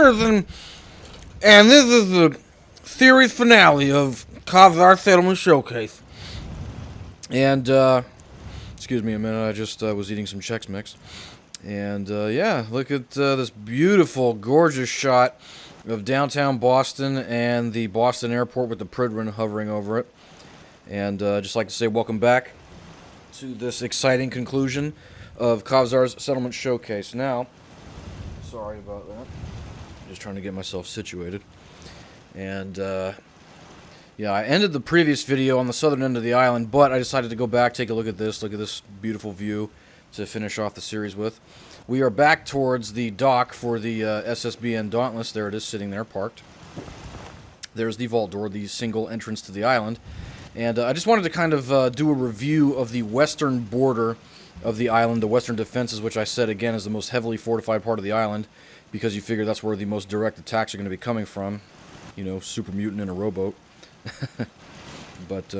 Adventures, and this is the series finale of Kavzar Settlement Showcase. And, excuse me a minute, I just was eating some Chex Mix. And, yeah, look at this beautiful, gorgeous shot of downtown Boston and the Boston airport with the Prydwen hovering over it. And I'd just like to say welcome back to this exciting conclusion of Kavzar's Settlement Showcase. Now, sorry about that. Just trying to get myself situated. And, yeah, I ended the previous video on the southern end of the island, but I decided to go back, take a look at this beautiful view to finish off the series with. We are back towards the dock for the SSBN Dauntless. There it is, sitting there, parked. There's the vault door, the single entrance to the island. And I just wanted to kind of do a review of the western border of the island, the western defenses, which I said, again, is the most heavily fortified part of the island, because you figure that's where the most direct attacks are going to be coming from. You know, super mutant in a rowboat. But,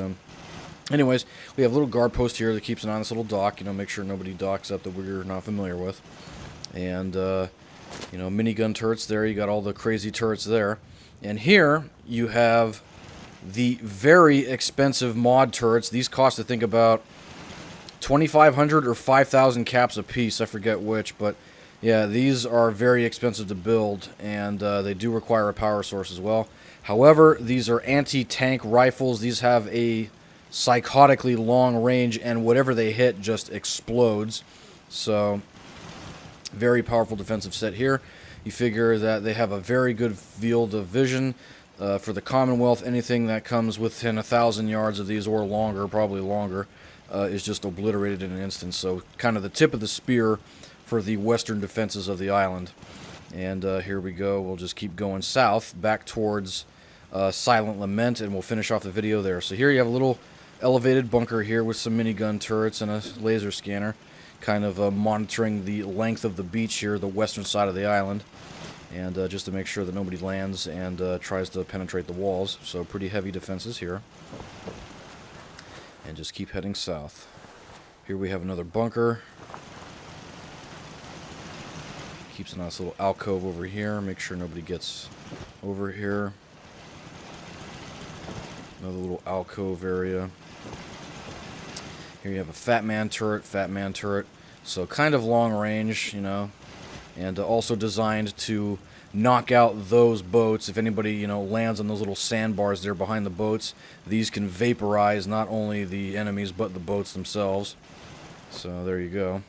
anyways, we have a little guard post here that keeps an eye on this little dock, you know, make sure nobody docks up that we're not familiar with. And, you know, minigun turrets there, you got all the crazy turrets there. And here, you have the very expensive mod turrets. These cost, I think, about 2,500 or 5,000 caps a piece, I forget which, but yeah, these are very expensive to build, and they do require a power source as well. However, these are anti-tank rifles. These have a psychotically long range, and whatever they hit just explodes. So, very powerful defensive set here. You figure that they have a very good field of vision. For the Commonwealth, anything that comes within 1,000 yards of these or longer, probably longer, is just obliterated in an instant. So, kind of the tip of the spear for the western defenses of the island. And here we go. We'll just keep going south, back towards Silent Lament, and we'll finish off the video there. So here you have a little elevated bunker here with some minigun turrets and a laser scanner, kind of monitoring the length of the beach here, the western side of the island, and just to make sure that nobody lands and tries to penetrate the walls. So pretty heavy defenses here. And just keep heading south. Here we have another bunker. Keeps a nice little alcove over here. Make sure nobody gets over here. Another little alcove area. Here you have a fat man turret. So kind of long range, you know. And also designed to knock out those boats. If anybody, you know, lands on those little sandbars there behind the boats, these can vaporize not only the enemies but the boats themselves. So there you go.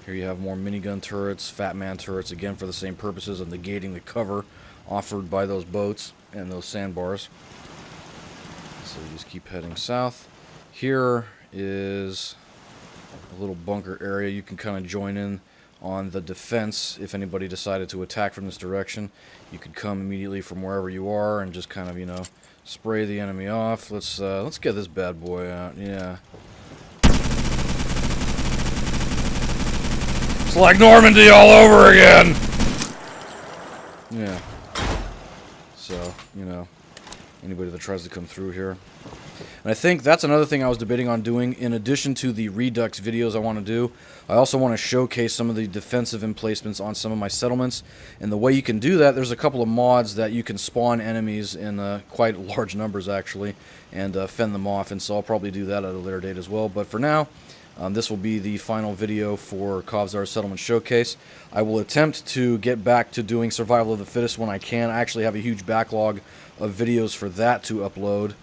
Here you have more minigun turrets, fat man turrets, again for the same purposes of negating the cover offered by those boats and those sandbars. So you just keep heading south. Here is a little bunker area. You can kind of join in on the defense if anybody decided to attack from this direction. You could come immediately from wherever you are and just kind of, you know, spray the enemy off. Let's get this bad boy out. Yeah. It's like Normandy all over again! Yeah. So, you know, anybody that tries to come through here. And I think that's another thing I was debating on doing. In addition to the Redux videos I want to do, I also want to showcase some of the defensive emplacements on some of my settlements. And the way you can do that, there's a couple of mods that you can spawn enemies in quite large numbers, actually, and fend them off. And so I'll probably do that at a later date as well. But for now, this will be the final video for Kavzar's Settlement Showcase. I will attempt to get back to doing Survival of the Fittest when I can. I actually have a huge backlog of videos for that to upload.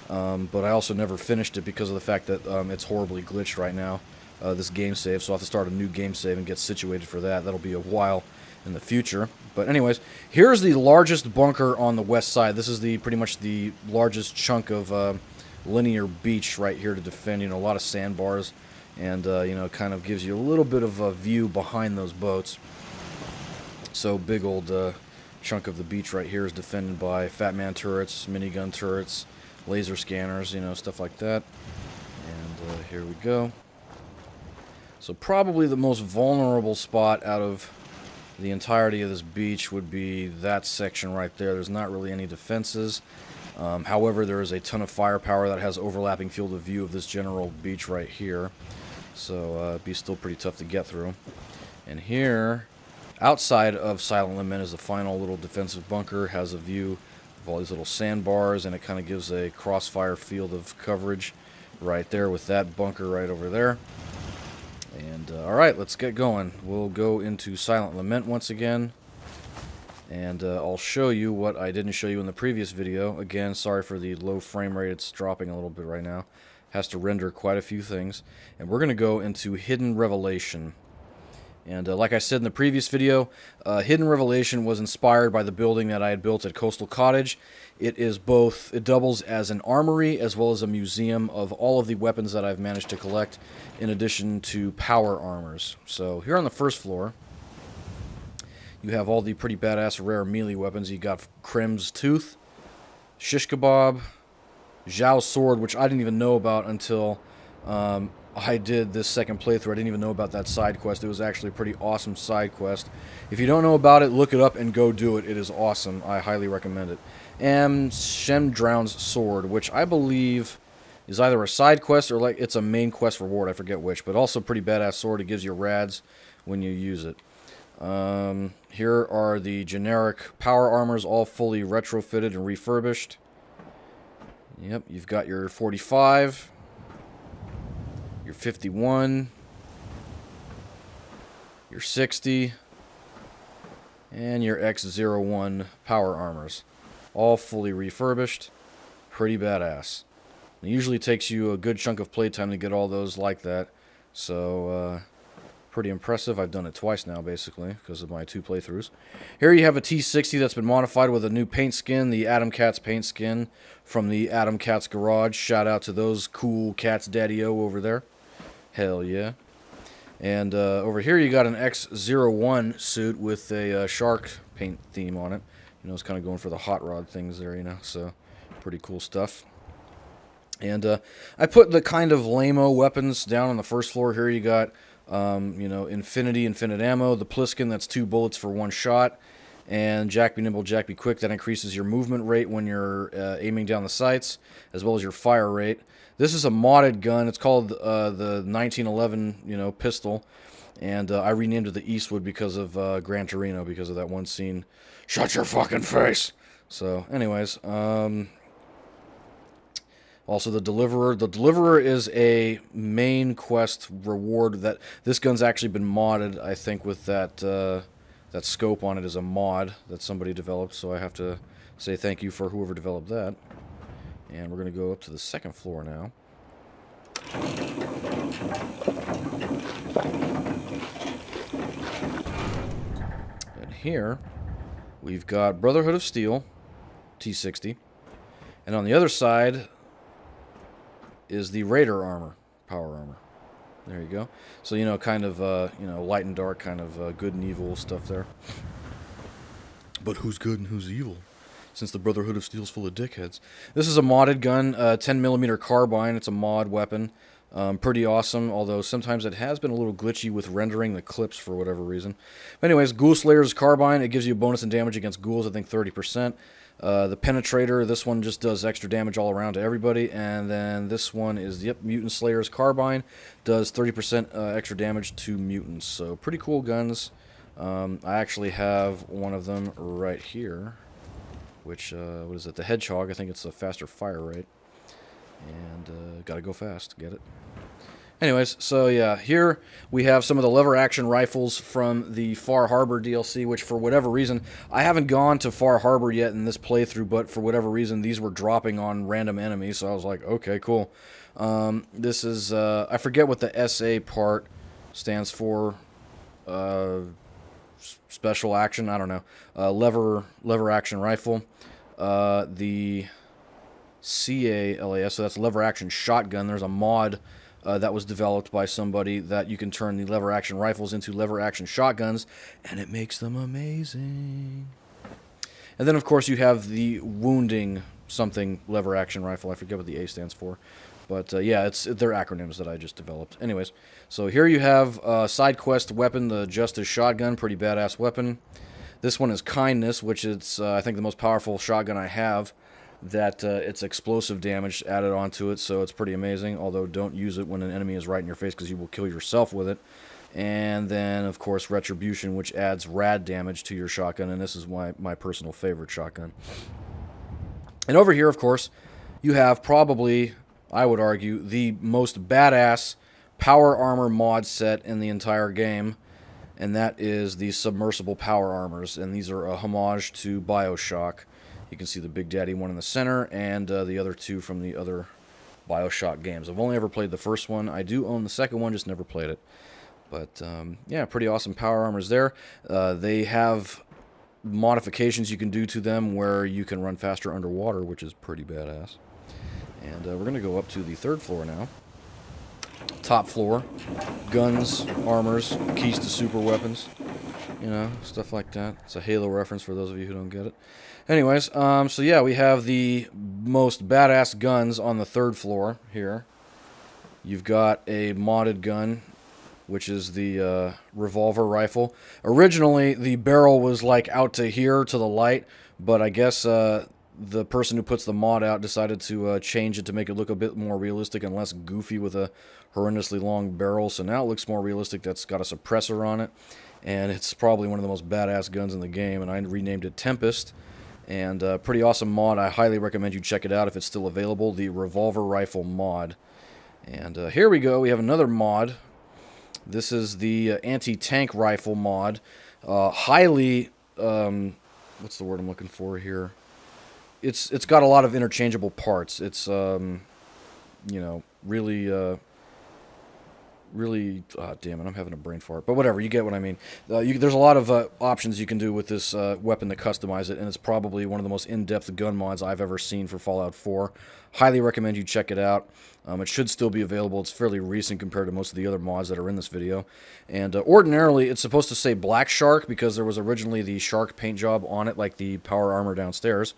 But I also never finished it because of the fact that it's horribly glitched right now, this game save. So I'll have to start a new game save and get situated for that. That'll be a while in the future. But anyways, here's the largest bunker on the west side. This is pretty much the largest chunk of linear beach right here to defend. You know, a lot of sandbars. And, you know, it kind of gives you a little bit of a view behind those boats. So, big old chunk of the beach right here is defended by fat man turrets, minigun turrets, laser scanners, you know, stuff like that. And here we go. So, probably the most vulnerable spot out of the entirety of this beach would be that section right there. There's not really any defenses. However, there is a ton of firepower that has overlapping field of view of this general beach right here. So it'd be still pretty tough to get through. And here, Outside of Silent Lament is the final little defensive bunker. Has a view of all these little sandbars, and it kind of gives a crossfire field of coverage right there with that bunker right over there. And alright, let's get going. We'll go into Silent Lament once again. And I'll show you what I didn't show you in the previous video. Again, sorry for the low frame rate. It's dropping a little bit right now. Has to render quite a few things. And we're going to go into Hidden Revelation. And like I said in the previous video, Hidden Revelation was inspired by the building that I had built at Coastal Cottage. It is both, it doubles as an armory as well as a museum of all of the weapons that I've managed to collect, in addition to power armors. So here on the first floor, you have all the pretty badass rare melee weapons. You got Krim's Tooth, Shish Kebab, Zhao's Sword, which I didn't even know about until I did this second playthrough. I didn't even know about that side quest. It was actually a pretty awesome side quest. If you don't know about it, look it up and go do it. It is awesome. I highly recommend it. And Shem Drown's Sword, which I believe is either a side quest or like it's a main quest reward. I forget which, but also pretty badass sword. It gives you rads when you use it. Here are the generic power armors, all fully retrofitted and refurbished. Yep, you've got your 45, your 51, your 60, and your X01 power armors. All fully refurbished. Pretty badass. It usually takes you a good chunk of playtime to get all those like that. So, pretty impressive. I've done it twice now, basically, because of my 2 playthroughs. Here you have a T60 that's been modified with a new paint skin, the Adam Cats paint skin from the Adam Cats Garage. Shout out to those cool cats, Daddy-O over there. Hell yeah. And over here you got an X01 suit with a shark paint theme on it. You know, it's kind of going for the hot rod things there, you know, so pretty cool stuff. And I put the kind of lame-o weapons down on the first floor. Here you got, you know, infinite ammo, the Pliskin, that's 2 bullets for 1 shot, and Jack Be Nimble, Jack Be Quick, that increases your movement rate when you're aiming down the sights, as well as your fire rate. This is a modded gun. It's called the 1911, you know, pistol, and I renamed it the Eastwood because of Gran Torino, because of that one scene. Shut your fucking face! So, anyways, also the Deliverer. The Deliverer is a main quest reward that this gun's actually been modded, I think, with that that scope on it is a mod that somebody developed, so I have to say thank you for whoever developed that. And we're going to go up to the second floor now. And here we've got Brotherhood of Steel, T60. And on the other side is the Raider armor, power armor. There you go. So, you know, kind of, you know, light and dark, kind of good and evil stuff there. But who's good and who's evil? Since the Brotherhood of Steel's full of dickheads. This is a modded gun, 10mm carbine. It's a mod weapon. Pretty awesome, although sometimes it has been a little glitchy with rendering the clips for whatever reason. But anyways, Ghoul Slayer's carbine. It gives you a bonus in damage against ghouls, I think 30%. The Penetrator, this one just does extra damage all around to everybody. And then this one is, yep, Mutant Slayer's carbine. Does 30% extra damage to mutants. So pretty cool guns. I actually have one of them right here. Which, what is it? The Hedgehog. I think it's a faster fire rate. And, gotta go fast. Get it? Anyways, so yeah, here we have some of the lever action rifles from the Far Harbor DLC, which for whatever reason, I haven't gone to Far Harbor yet in this playthrough, but for whatever reason, these were dropping on random enemies, so I was like, okay, cool. This is, I forget what the SA part stands for. Special action, I don't know. Lever action rifle. The CALAS, so that's lever action shotgun. There's a mod that was developed by somebody that you can turn the lever action rifles into lever action shotguns, and it makes them amazing. And then, of course, you have the wounding something lever action rifle. I forget what the A stands for. But, yeah, they're acronyms that I just developed. Anyways, so here you have a side quest weapon, the Justice Shotgun. Pretty badass weapon. This one is Kindness, which is, I think, the most powerful shotgun I have. That it's explosive damage added onto it, so it's pretty amazing. Although, don't use it when an enemy is right in your face, because you will kill yourself with it. And then, of course, Retribution, which adds rad damage to your shotgun, and this is my personal favorite shotgun. And over here, of course, you have probably, I would argue, the most badass power armor mod set in the entire game, and that is the submersible power armors, and these are a homage to BioShock. You can see the Big Daddy one in the center, and the other two from the other BioShock games. I've only ever played the first one. I do own the second one, just never played it. But, yeah, pretty awesome power armors there. They have modifications you can do to them where you can run faster underwater, which is pretty badass. And we're going to go up to the 3rd floor now. Top floor. Guns, armors, keys to super weapons. You know, stuff like that. It's a Halo reference for those of you who don't get it. Anyways, so yeah, we have the most badass guns on the 3rd floor here. You've got a modded gun, which is the revolver rifle. Originally, the barrel was like out to here to the light, but I guess the person who puts the mod out decided to change it to make it look a bit more realistic and less goofy with a horrendously long barrel. So now it looks more realistic. That's got a suppressor on it, and it's probably one of the most badass guns in the game, and I renamed it Tempest. And pretty awesome mod. I highly recommend you check it out if it's still available, the revolver rifle mod. And here we go. We have another mod. This is the anti-tank rifle mod. Highly, what's the word I'm looking for here? It's got a lot of interchangeable parts. It's you know, really damn it, I'm having a brain fart. But whatever, you get what I mean. There's a lot of options you can do with this weapon to customize it, and it's probably one of the most in-depth gun mods I've ever seen for Fallout 4. Highly recommend you check it out. It should still be available. It's fairly recent compared to most of the other mods that are in this video. And ordinarily, it's supposed to say Black Shark because there was originally the shark paint job on it, like the power armor downstairs.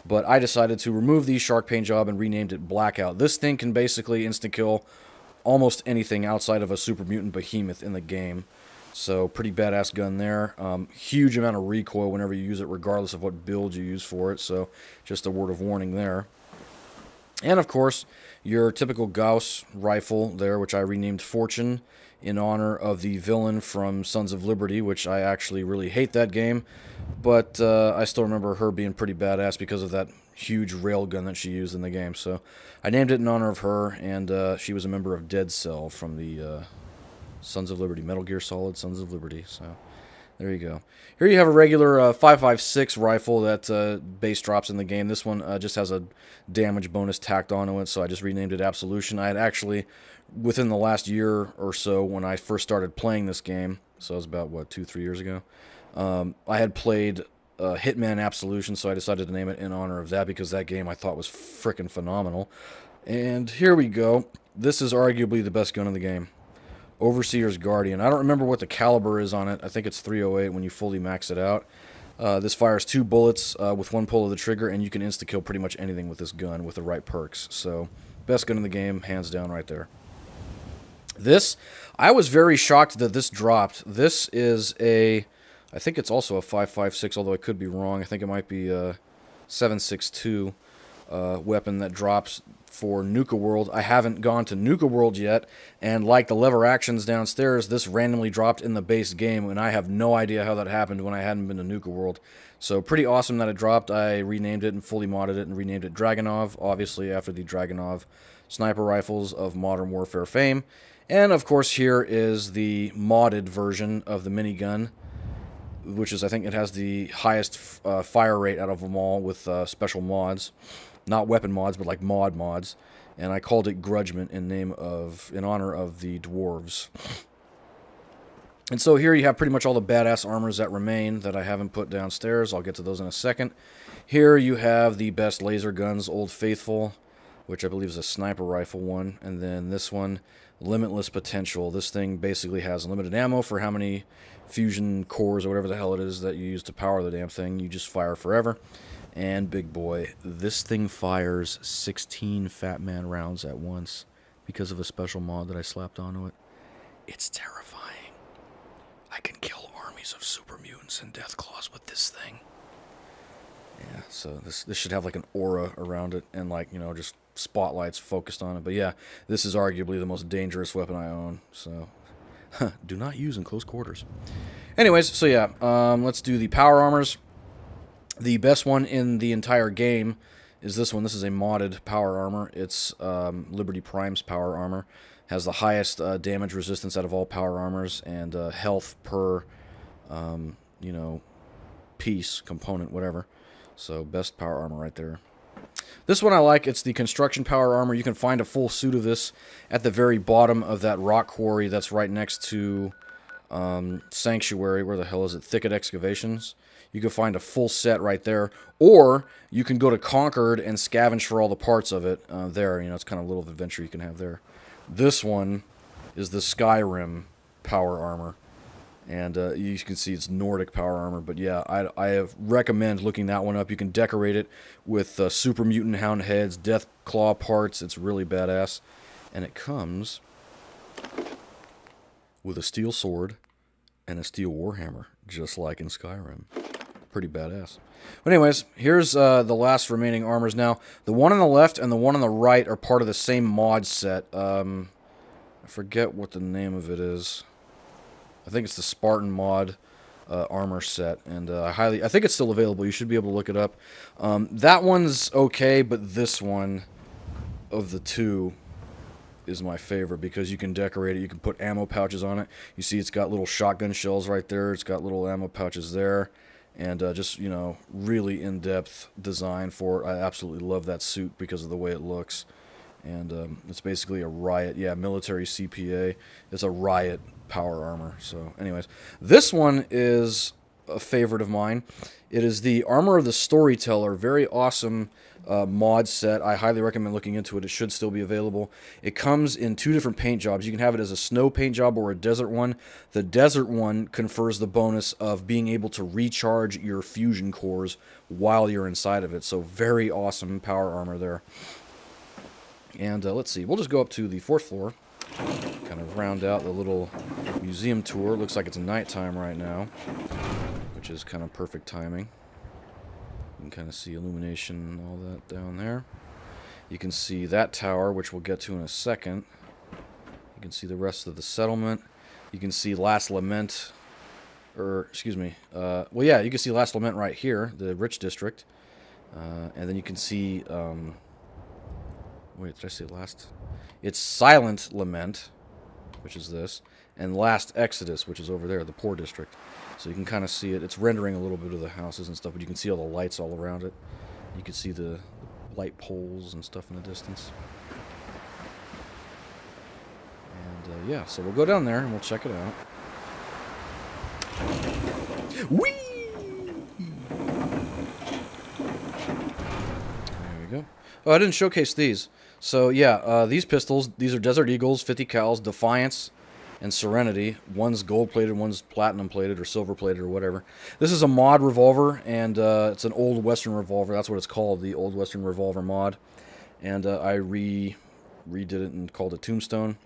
But I decided to remove the shark paint job and renamed it Blackout. This thing can basically insta-kill almost anything outside of a super mutant behemoth in the game. So pretty badass gun there. Huge amount of recoil whenever you use it, regardless of what build you use for it. So just a word of warning there. And of course, your typical Gauss rifle there, which I renamed Fortune in honor of the villain from Sons of Liberty, which I actually really hate that game. But I still remember her being pretty badass because of that huge railgun that she used in the game. So I named it in honor of her, and she was a member of Dead Cell from the Sons of Liberty, Metal Gear Solid Sons of Liberty. So there you go. Here you have a regular 5.56 rifle that base drops in the game. This one just has a damage bonus tacked onto it, so I just renamed it Absolution. I had actually, within the last year or so, when I first started playing this game, so it was about, what, 2-3 years ago, I had played Hitman Absolution, so I decided to name it in honor of that because that game I thought was frickin' phenomenal. And here we go. This is arguably the best gun in the game. Overseer's Guardian. I don't remember what the caliber is on it. I think it's 308 when you fully max it out. This fires 2 bullets with 1 pull of the trigger, and you can insta-kill pretty much anything with this gun with the right perks. So, best gun in the game, hands down right there. This, I was very shocked that this dropped. This is a, I think it's also a 5.56, although I could be wrong. I think it might be a 7.62 weapon that drops for Nuka World. I haven't gone to Nuka World yet, and like the lever actions downstairs, this randomly dropped in the base game, and I have no idea how that happened when I hadn't been to Nuka World. So pretty awesome that it dropped. I renamed it and fully modded it and renamed it Dragunov, obviously after the Dragunov sniper rifles of Modern Warfare fame. And of course here is the modded version of the minigun, which is, I think it has the highest fire rate out of them all with special mods. Not weapon mods, but like mods. And I called it Grudgment in honor of the dwarves. And so here you have pretty much all the badass armors that remain that I haven't put downstairs. I'll get to those in a second. Here you have the best laser guns, Old Faithful, which I believe is a sniper rifle one. And then this one, Limitless Potential. This thing basically has unlimited ammo for how many fusion cores or whatever the hell it is that you use to power the damn thing. You just fire forever. And big boy, this thing fires 16 Fat Man rounds at once because of a special mod that I slapped onto it. It's terrifying. I can kill armies of super mutants and Deathclaws with this thing. Yeah, so this should have like an aura around it and like, you know, just spotlights focused on it. But yeah, this is arguably the most dangerous weapon I own. So Do not use in close quarters. Anyways, so yeah, let's do the power armors. The best one in the entire game is this one. This is a modded power armor. It's Liberty Prime's power armor. Has the highest damage resistance out of all power armors, and health per, you know, piece, component, whatever. So best power armor right there. This one I like. It's the construction power armor. You can find a full suit of this at the very bottom of that rock quarry that's right next to Sanctuary. Where the hell is it? Thicket Excavations. You can find a full set right there. Or you can go to Concord and scavenge for all the parts of it there. You know, it's kind of a little adventure you can have there. This one is the Skyrim power armor. And you can see it's Nordic power armor. But yeah, I recommend looking that one up. You can decorate it with super mutant hound heads, death claw parts. It's really badass. And it comes with a steel sword and a steel warhammer, just like in Skyrim. Pretty badass. But anyways, here's the last remaining armors now. The one on the left and the one on the right are part of the same mod set. I forget what the name of it is. I think it's the Spartan mod armor set, and I think it's still available. You should be able to look it up. That one's okay, but this one of the two is my favorite because you can decorate it. You can put ammo pouches on it. You see it's got little shotgun shells right there. It's got little ammo pouches there. And just, you know, really in-depth design for it. I absolutely love that suit because of the way it looks. And it's basically a Riot, yeah, military CPA. It's a Riot power armor. So, anyways, this one is a favorite of mine. It is the Armor of the Storyteller. Very awesome mod set. I highly recommend looking into it. It should still be available. It comes in two different paint jobs. You can have it as a snow paint job or a desert one. The desert one confers the bonus of being able to recharge your fusion cores while you're inside of it. So very awesome power armor there. And let's see. We'll just go up to the 4th floor. Kind of round out the little museum tour. Looks like it's nighttime right now, which is kind of perfect timing. You can kind of see illumination and all that down there. You can see that tower, which we'll get to in a second. You can see the rest of the settlement. You can see Last Lament, or excuse me. Well, yeah, you can see Last Lament right here, the rich district. And then you can see, wait, did I say last? It's Silent Lament, which is this, and Last Exodus, which is over there, the poor district. So you can kind of see it. It's rendering a little bit of the houses and stuff, but you can see all the lights all around it. You can see the light poles and stuff in the distance. And yeah, so we'll go down there and we'll check it out. Whee! There we go. Oh, I didn't showcase these. So yeah, these pistols, these are Desert Eagles, 50 cals, Defiance, and Serenity. One's gold-plated, one's platinum-plated, or silver-plated, or whatever. This is a mod revolver, and it's an Old Western revolver. That's what it's called, the Old Western Revolver mod. And I redid it and called it Tombstone,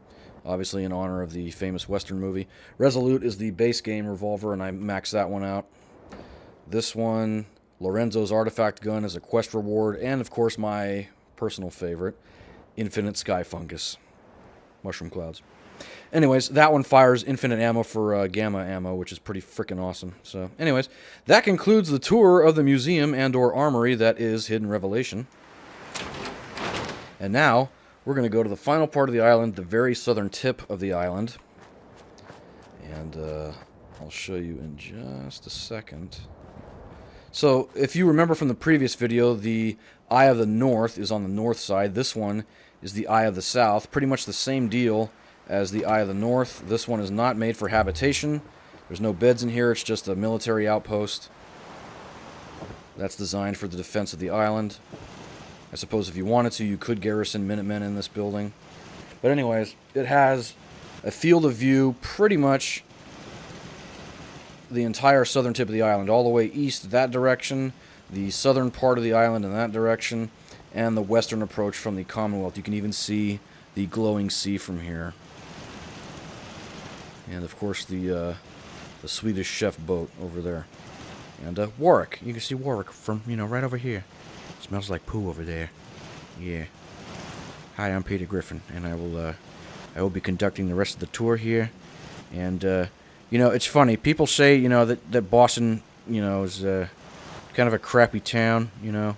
obviously in honor of the famous Western movie. Resolute is the base game revolver, and I maxed that one out. This one, Lorenzo's Artifact Gun, is a quest reward, and of course my personal favorite, Infinite Sky Fungus. Mushroom Clouds. Anyways, that one fires infinite ammo for gamma ammo, which is pretty freaking awesome. So, anyways, that concludes the tour of the museum and/or armory that is Hidden Revelation. And now, we're going to go to the final part of the island, the very southern tip of the island. And I'll show you in just a second. So, if you remember from the previous video, the Eye of the North is on the north side. This one is the Eye of the South. Pretty much the same deal as the Eye of the North. This one is not made for habitation. There's no beds in here. It's just a military outpost. That's designed for the defense of the island. I suppose if you wanted to, you could garrison Minutemen in this building. But anyways, it has a field of view pretty much the entire southern tip of the island, all the way east that direction, the southern part of the island in that direction, and the western approach from the Commonwealth. You can even see the glowing sea from here. And of course the Swedish chef boat over there. And Warwick. You can see Warwick from, you know, right over here. Smells like poo over there. Yeah. Hi, I'm Peter Griffin, and I will be conducting the rest of the tour here. And, you know, it's funny. People say, you know, that Boston, you know, is kind of a crappy town, you know.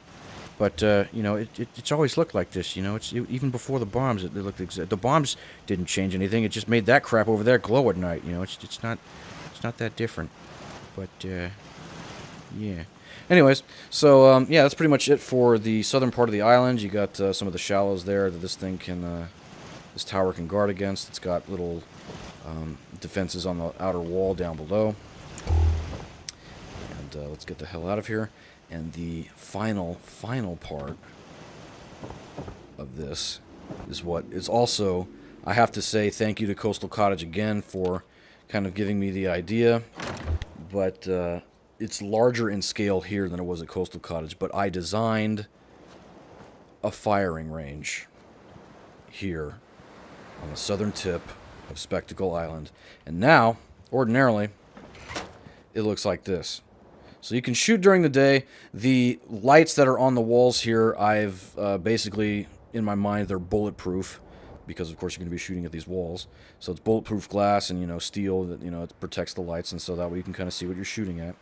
But, you know, it's always looked like this, you know. Even before the bombs, it looked the bombs didn't change anything. It just made that crap over there glow at night, you know. It's not that different. But, yeah. Anyways, so, yeah, that's pretty much it for the southern part of the island. You got some of the shallows there that this thing can, this tower can guard against. It's got little defenses on the outer wall down below. And let's get the hell out of here. And the final part of this is what is also, I have to say thank you to Coastal Cottage again for kind of giving me the idea. But it's larger in scale here than it was at Coastal Cottage. But I designed a firing range here on the southern tip of Spectacle Island. And now, ordinarily, it looks like this. So you can shoot during the day. The lights that are on the walls here, I've basically, in my mind, they're bulletproof. Because, of course, you're going to be shooting at these walls. So it's bulletproof glass and, you know, steel that, you know, it protects the lights. And so that way you can kind of see what you're shooting at.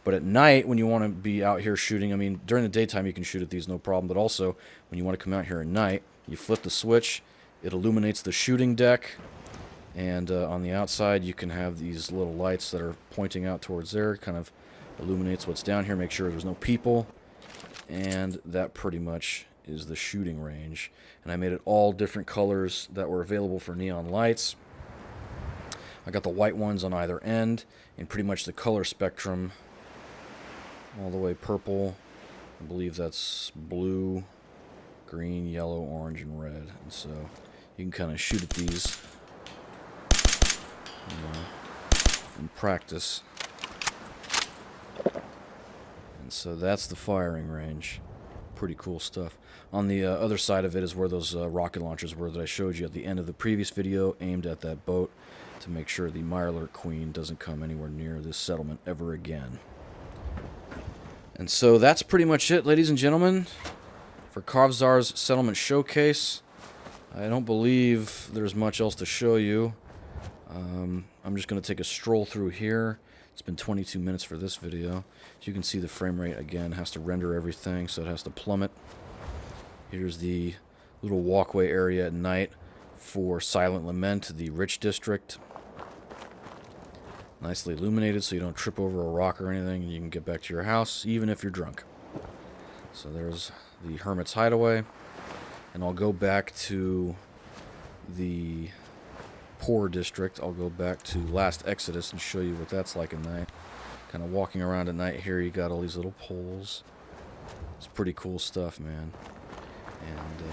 But at night, when you want to be out here shooting, I mean, during the daytime you can shoot at these, no problem. But also, when you want to come out here at night, you flip the switch. It illuminates the shooting deck. And on the outside, you can have these little lights that are pointing out towards there. Kind of illuminates what's down here. Make sure there's no people. And that pretty much is the shooting range. And I made it all different colors that were available for neon lights. I got the white ones on either end, and pretty much the color spectrum all the way purple. I believe that's blue, green, yellow, orange, and red. And so you can kind of shoot at these, you know, in practice. And so that's the firing range. Pretty cool stuff. On the other side of it is where those rocket launchers were that I showed you at the end of the previous video, aimed at that boat to make sure the Mirelurk Queen doesn't come anywhere near this settlement ever again. And so that's pretty much it, ladies and gentlemen, for Kavzar's Settlement Showcase. I don't believe there's much else to show you. I'm just going to take a stroll through here. It's been 22 minutes for this video. As you can see, the frame rate, again, has to render everything, so it has to plummet. Here's the little walkway area at night for Silent Lament, the Rich District. Nicely illuminated so you don't trip over a rock or anything, and you can get back to your house, even if you're drunk. So there's the Hermit's Hideaway. And I'll go back to the Poor District. I'll go back to Last Exodus and show you what that's like at night. Kind of walking around at night here, you got all these little poles. It's pretty cool stuff, man. And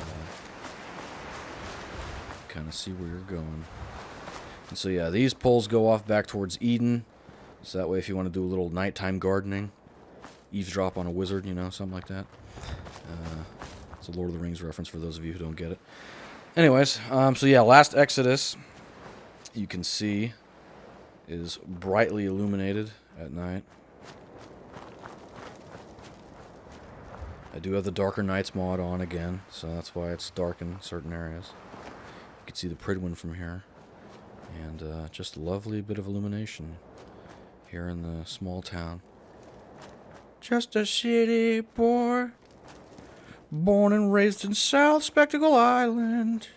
kind of see where you're going. And so yeah, these poles go off back towards Eden. So that way if you want to do a little nighttime gardening, eavesdrop on a wizard, you know, something like that. It's a Lord of the Rings reference for those of you who don't get it. Anyways, so yeah, Last Exodus, you can see, is brightly illuminated at night. I do have the Darker Nights mod on again, so that's why it's dark in certain areas. You can see the Pridwin from here. And just a lovely bit of illumination here in the small town. Just a city boy, born and raised in South Spectacle Island.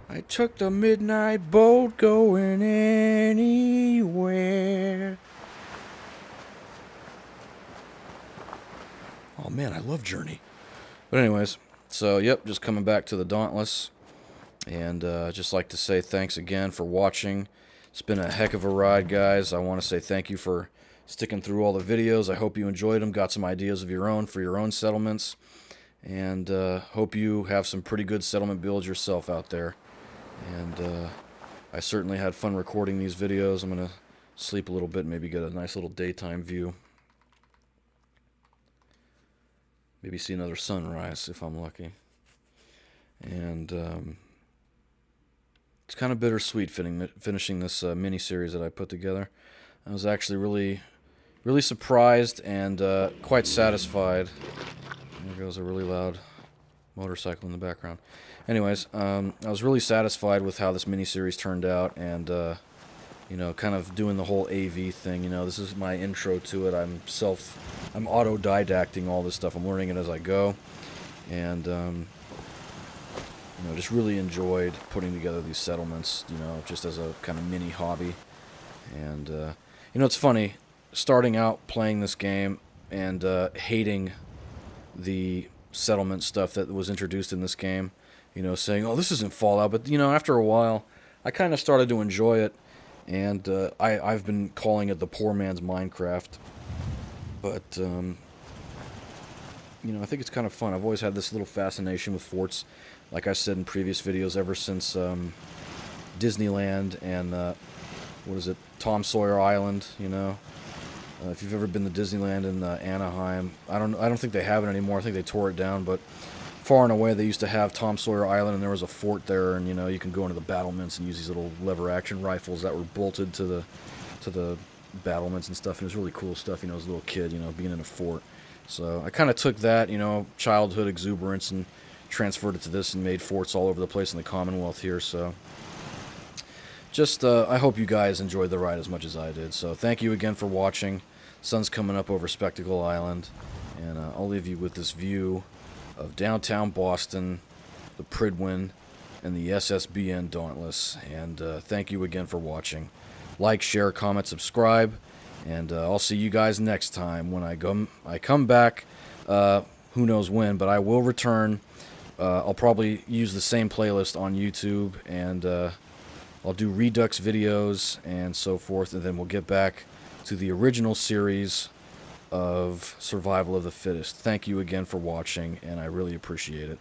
I took the midnight boat going anywhere. Oh man, I love Journey. But anyways, so yep, just coming back to the Dauntless. And just like to say thanks again for watching. It's been a heck of a ride, guys. I want to say thank you for sticking through all the videos. I hope you enjoyed them, got some ideas of your own for your own settlements. And hope you have some pretty good settlement builds yourself out there. And I certainly had fun recording these videos. I'm going to sleep a little bit, maybe get a nice little daytime view. Maybe see another sunrise if I'm lucky. And it's kind of bittersweet finishing this mini-series that I put together. I was actually really surprised and quite satisfied. There goes a really loud motorcycle in the background. Anyways, I was really satisfied with how this miniseries turned out, and you know, kind of doing the whole AV thing. You know, this is my intro to it. I'm autodidacting all this stuff. I'm learning it as I go, and you know, just really enjoyed putting together these settlements. You know, just as a kind of mini hobby, and you know, it's funny starting out playing this game and hating the settlement stuff that was introduced in this game. You know, saying, "Oh, this isn't Fallout," but you know, after a while, I kind of started to enjoy it, and I've been calling it the poor man's Minecraft. But you know, I think it's kind of fun. I've always had this little fascination with forts, like I said in previous videos, ever since Disneyland and what is it, Tom Sawyer Island. You know, if you've ever been to Disneyland in Anaheim, I don't think they have it anymore. I think they tore it down, but far and away they used to have Tom Sawyer Island, and there was a fort there, and you know, you can go into the battlements and use these little lever action rifles that were bolted to the battlements and stuff, and it was really cool stuff, you know, as a little kid, you know, being in a fort. So I kind of took that, you know, childhood exuberance and transferred it to this and made forts all over the place in the Commonwealth here. So just I hope you guys enjoyed the ride as much as I did. So thank you again for watching. Sun's coming up over Spectacle Island, and I'll leave you with this view of downtown Boston, the Pridwin, and the SSBN Dauntless. And thank you again for watching. Like, share, comment, subscribe, and I'll see you guys next time when I come back. Who knows when, but I will return. I'll probably use the same playlist on YouTube, and I'll do Redux videos and so forth, and then we'll get back to the original series of Survival of the Fittest. Thank you again for watching, and I really appreciate it.